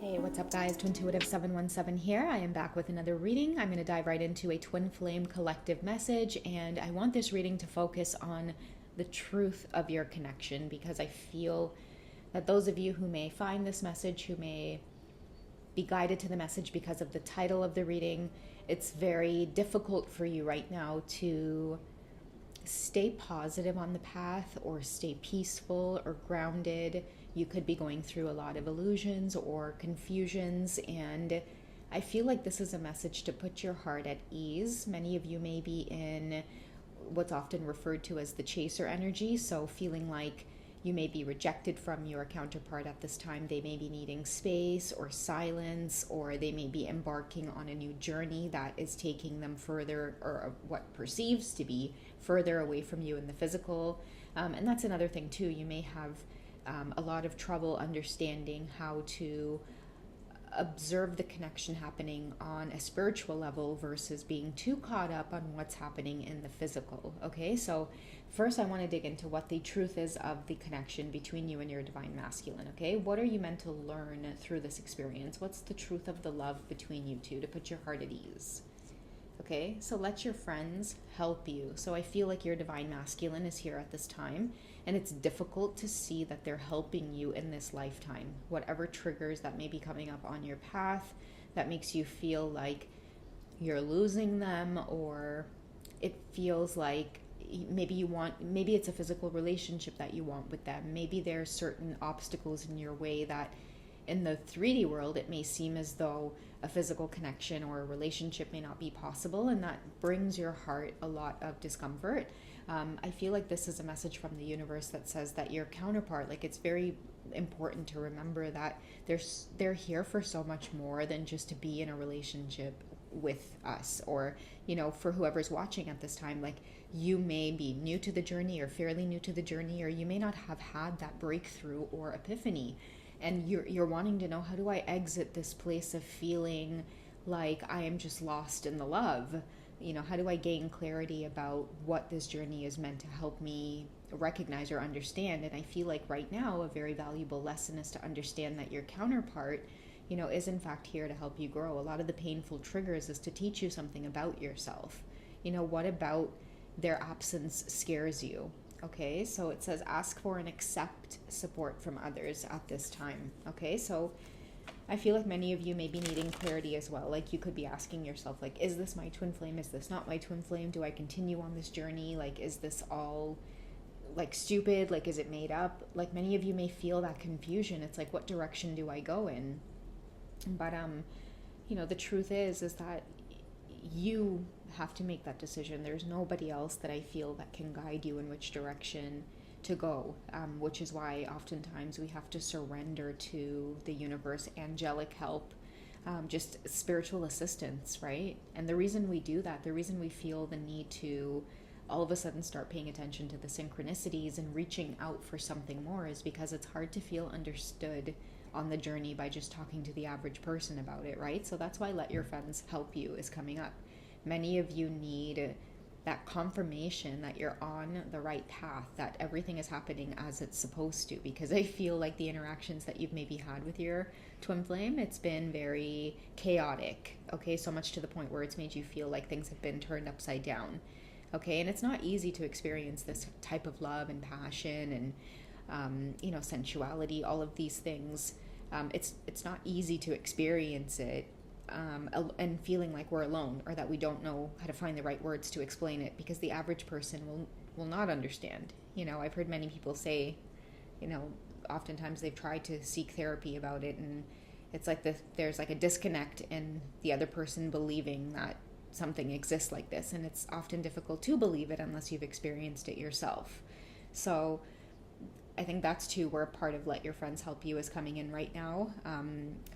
Hey, what's up guys? Twintuitive717 here. I am back with another reading. I'm going to dive right into a twin flame collective message, and I want this reading to focus on the truth of your connection, because I feel that those of you who may find this message, who may be guided to the message because of the title of the reading, it's very difficult for you right now to stay positive on the path or stay peaceful or grounded. You could be going through a lot of illusions or confusions, and I feel like this is a message to put your heart at ease. Many of you may be in what's often referred to as the chaser energy, so feeling like you may be rejected from your counterpart at this time. They may be needing space or silence, or they may be embarking on a new journey that is taking them further, or what perceives to be further away from you in the physical. And that's another thing too. You may have a lot of trouble understanding how to observe the connection happening on a spiritual level versus being too caught up on what's happening in the physical. Okay, so first I want to dig into what the truth is of the connection between you and your divine masculine. Okay, what are you meant to learn through this experience? What's the truth of the love between you two to put your heart at ease? Okay, so let your friends help you. So I feel like your divine masculine is here at this time, and it's difficult to see that they're helping you in this lifetime. Whatever triggers that may be coming up on your path that makes you feel like you're losing them, or it feels like maybe it's a physical relationship that you want with them. Maybe there's certain obstacles in your way that in the 3D world, it may seem as though a physical connection or a relationship may not be possible, and that brings your heart a lot of discomfort. I feel like this is a message from the universe that says that your counterpart, like, it's very important to remember that they're here for so much more than just to be in a relationship with us, or, you know, for whoever's watching at this time, like, you may be new to the journey or fairly new to the journey, or you may not have had that breakthrough or epiphany, and you're wanting to know, how do I exit this place of feeling like I am just lost in the love? You know, how do I gain clarity about what this journey is meant to help me recognize or understand? And I feel like right now a very valuable lesson is to understand that your counterpart, you know, is in fact here to help you grow. A lot of the painful triggers is to teach you something about yourself. You know, what about their absence scares you? Okay, so it says ask for and accept support from others at this time. Okay, so I feel like many of you may be needing clarity as well. Like, you could be asking yourself, like, is this my twin flame? Is this not my twin flame? Do I continue on this journey? Like, is this all like stupid? Like, is it made up? Like, many of you may feel that confusion. It's like, what direction do I go in? But you know, the truth is that you have to make that decision. There's nobody else that I feel that can guide you in which direction to go, which is why oftentimes we have to surrender to the universe, angelic help, just spiritual assistance, right? And the reason we do that, the reason we feel the need to all of a sudden start paying attention to the synchronicities and reaching out for something more, is because it's hard to feel understood on the journey by just talking to the average person about it, right? So that's why let your friends help you is coming up. Many of you need that confirmation that you're on the right path, that everything is happening as it's supposed to, because I feel like the interactions that you've maybe had with your twin flame, it's been very chaotic, okay? So much to the point where it's made you feel like things have been turned upside down, okay? And it's not easy to experience this type of love and passion and you know, sensuality, all of these things. It's not easy to experience it, and feeling like we're alone, or that we don't know how to find the right words to explain it, because the average person will not understand. You know, I've heard many people say, you know, oftentimes they've tried to seek therapy about it, and it's like there's like a disconnect in the other person believing that something exists like this, and it's often difficult to believe it unless you've experienced it yourself. So I think that's too where part of let your friends help you is coming in right now.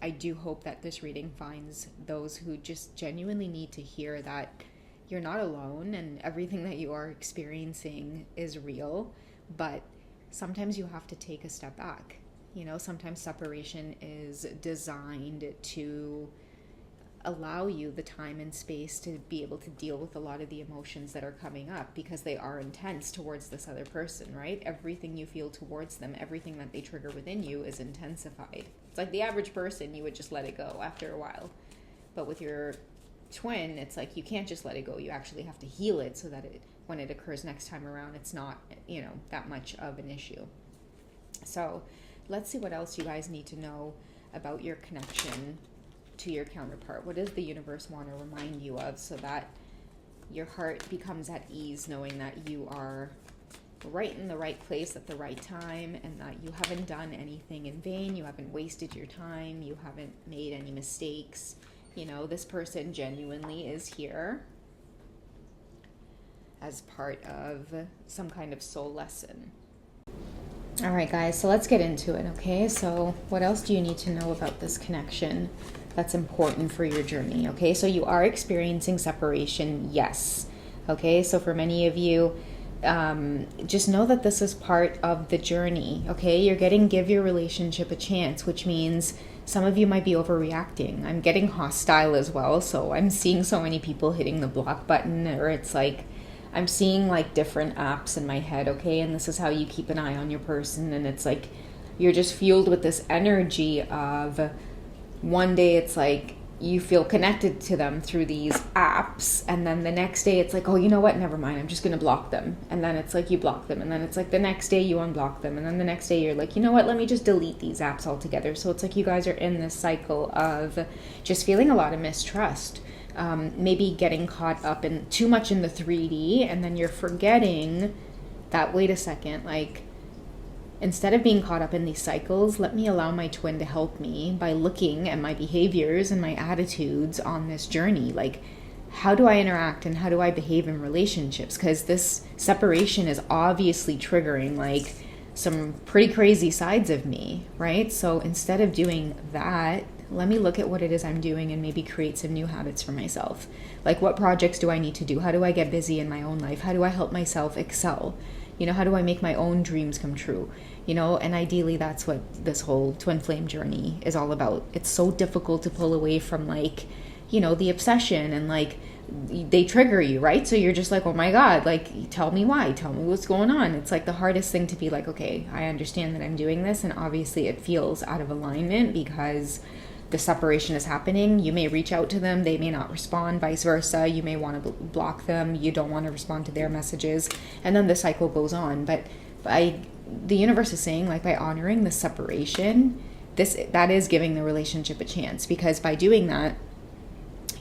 I do hope that this reading finds those who just genuinely need to hear that you're not alone and everything that you are experiencing is real, but sometimes you have to take a step back. You know, sometimes separation is designed to allow you the time and space to be able to deal with a lot of the emotions that are coming up, because they are intense towards this other person, right? Everything you feel towards them, everything that they trigger within you is intensified. It's like the average person, you would just let it go after a while. But with your twin, it's like you can't just let it go. You actually have to heal it so that when it occurs next time around, it's not, that much of an issue. So let's see what else you guys need to know about your connection to your counterpart. What does the universe want to remind you of so that your heart becomes at ease knowing that you are right in the right place at the right time, and that you haven't done anything in vain, you haven't wasted your time, you haven't made any mistakes. This person genuinely is here as part of some kind of soul lesson. All right, guys, so let's get into it, okay? So what else do you need to know about this connection that's important for your journey, okay? So you are experiencing separation, yes, okay? So for many of you, just know that this is part of the journey, okay? Give your relationship a chance, which means some of you might be overreacting. I'm getting hostile as well, so I'm seeing so many people hitting the block button, or it's like I'm seeing like different apps in my head, okay? And this is how you keep an eye on your person, and it's like you're just fueled with this energy of one day it's like you feel connected to them through these apps, and then the next day it's like, oh, you know what, never mind, I'm just gonna block them. And then it's like you block them, and then it's like the next day you unblock them, and then the next day you're like, you know what, let me just delete these apps altogether. So it's like you guys are in this cycle of just feeling a lot of mistrust, maybe getting caught up in too much in the 3D, and then you're forgetting that, wait a second, like, instead of being caught up in these cycles, let me allow my twin to help me by looking at my behaviors and my attitudes on this journey. Like, how do I interact and how do I behave in relationships? Because this separation is obviously triggering like some pretty crazy sides of me, right? So instead of doing that, let me look at what it is I'm doing and maybe create some new habits for myself. Like, what projects do I need to do? How do I get busy in my own life? How do I help myself excel? How do I make my own dreams come true? And ideally that's what this whole twin flame journey is all about. It's so difficult to pull away from like, the obsession, and like they trigger you, right? So you're just like, oh my God, like, tell me why, tell me what's going on. It's like the hardest thing to be like, okay, I understand that I'm doing this, and obviously it feels out of alignment because the separation is happening. You may reach out to them, they may not respond, vice versa. You may want to block them, you don't want to respond to their messages, and then the cycle goes on. But the universe is saying, like, by honoring the separation, that is giving the relationship a chance, because by doing that,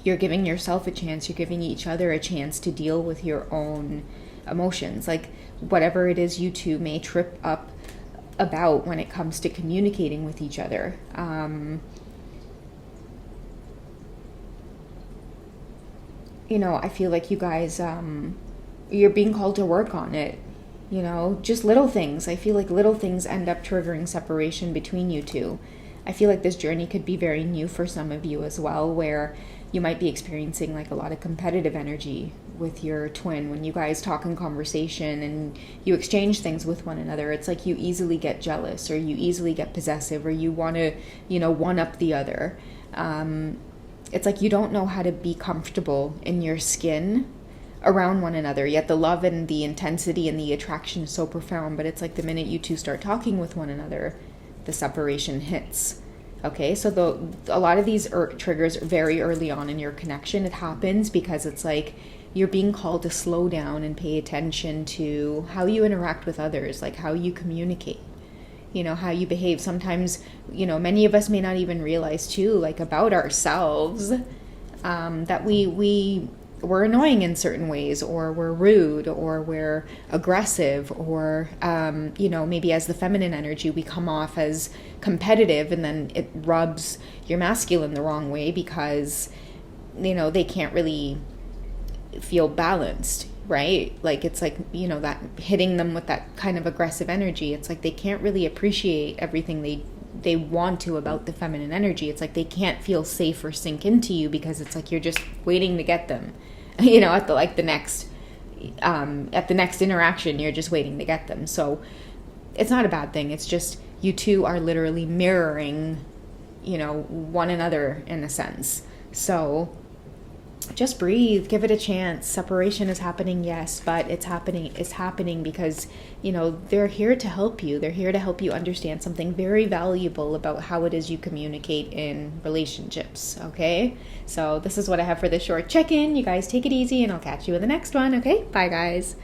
you're giving yourself a chance, you're giving each other a chance to deal with your own emotions, like whatever it is you two may trip up about when it comes to communicating with each other. I feel like you guys, you're being called to work on it. Just little things. I feel like little things end up triggering separation between you two. I feel like this journey could be very new for some of you as well, where you might be experiencing like a lot of competitive energy with your twin. When you guys talk in conversation and you exchange things with one another, it's like you easily get jealous, or you easily get possessive, or you want to, one up the other. It's like you don't know how to be comfortable in your skin around one another, yet the love and the intensity and the attraction is so profound. But it's like the minute you two start talking with one another, the separation hits. Okay, so a lot of these triggers very early on in your connection. It happens because it's like you're being called to slow down and pay attention to how you interact with others, like how you communicate, how you behave. Sometimes, many of us may not even realize too, like about ourselves, that we're annoying in certain ways, or we're rude, or we're aggressive, or, maybe as the feminine energy, we come off as competitive, and then it rubs your masculine the wrong way because, they can't really feel balanced, right? Like, it's like, that hitting them with that kind of aggressive energy, it's like they can't really appreciate everything they want to about the feminine energy. It's like they can't feel safe or sink into you because it's like you're just waiting to get them, at the next interaction, you're just waiting to get them. So it's not a bad thing. It's just you two are literally mirroring, one another in a sense. So just breathe, give it a chance. Separation is happening, yes, but it's happening because, you know, they're here to help you. They're here to help you understand something very valuable about how it is you communicate in relationships, okay? So this is what I have for this short check-in. You guys take it easy, and I'll catch you in the next one, okay? Bye, guys.